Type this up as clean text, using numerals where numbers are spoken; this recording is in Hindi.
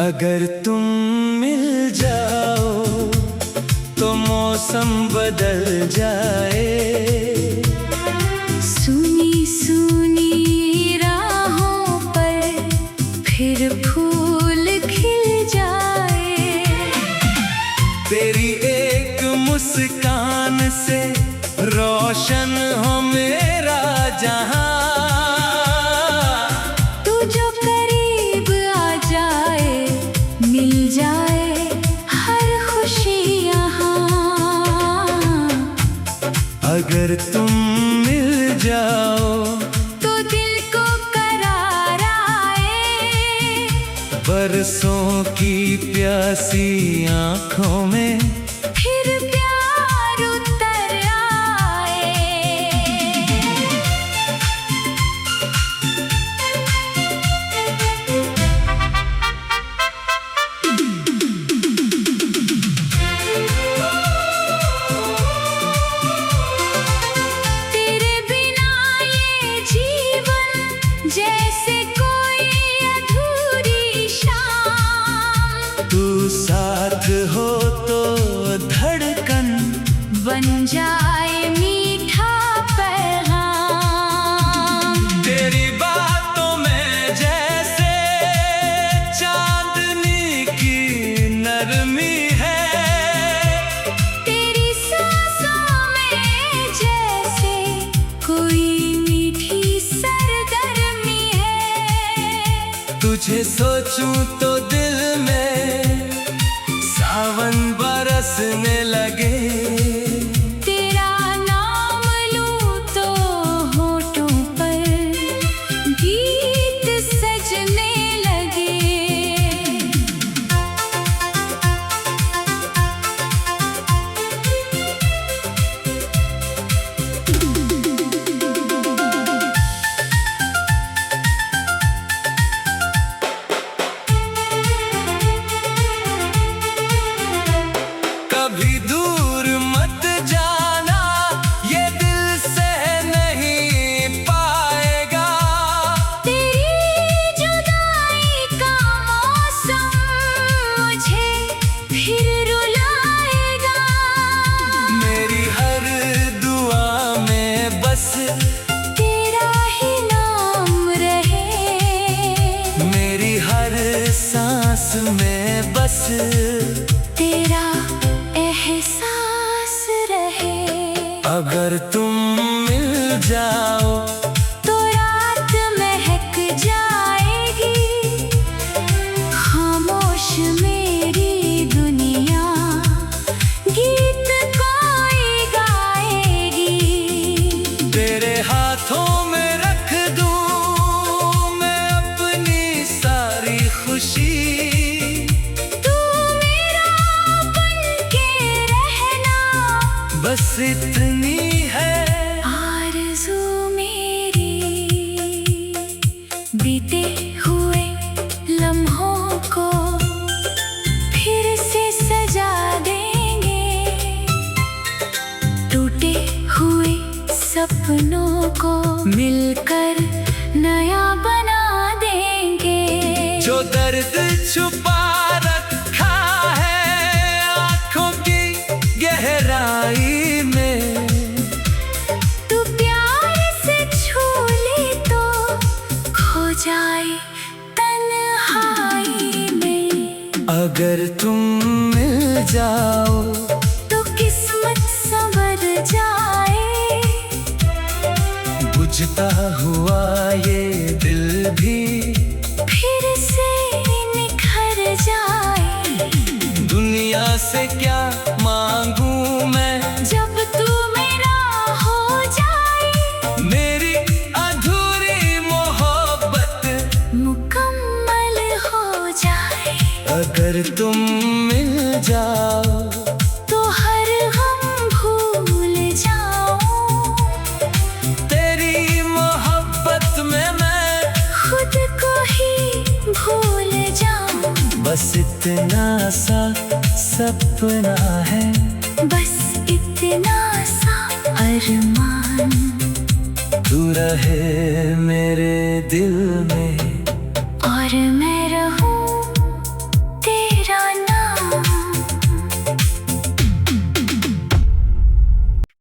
अगर तुम मिल जाओ तो मौसम बदल जाए। सुनी सुनी राहों पर फिर फूल खिल जाए। तेरी एक मुस्कान से रोशन हो मेरा जहां। मिल जाए हर खुशी यहाँ। अगर तुम मिल जाओ तो दिल को करार आए। बरसों की प्यासी आँखों में फिर प्यार उतर आए। जैसे कोई अधूरी शाम। तू साथ हो तो धड़कन बन जाए मीठा पैगाम। तेरी बातों में जैसे चांदनी की नरमी है। तेरी सांसों में जैसे कोई तुझे सोचूं तो दिल में सावन बरसने लगे। तेरा नाम लूं तो होठों पर गीत सजने लगे। कभी दूर मत जाना, ये दिल सह नहीं पाएगा। तेरी जुदाई का मौसम मुझे फिर रुलाएगा। मेरी हर दुआ में बस तेरा ही नाम रहे। मेरी हर सांस में बस तेरा एहसास रहे। अगर तुम मिल जाओ तो रात महक जाएगी। खामोश मेरी दुनिया गीत कोई गाएगी। तेरे हाथों में रख दूं मैं अपनी सारी खुशी। बस इतनी है आरज़ू मेरी। बीते हुए लम्हों को फिर से सजा देंगे। टूटे हुए सपनों को मिलकर नया बना देंगे। जो दर्द छुपा रखा है आँखों की गहराई में, तू प्यार से छू ले तो खो जाए तन्हाई में। अगर तुम मिल जाओ तो किस्मत संवर जाए। बुझता हुआ ये दिल भी फिर से निखर जाए। दुनिया से क्या मांगू मैं जब तू मेरा हो जाए। मेरी अधूरी मोहब्बत मुकम्मल हो जाए। अगर तुम मिल जाओ तो हर गम भूल जाऊं। तेरी मोहब्बत में मैं खुद को ही भूल जाऊं। बस इतना सा सपना है, बस इतना सा अरमान। तू रहे मेरे दिल में और मैं रहूं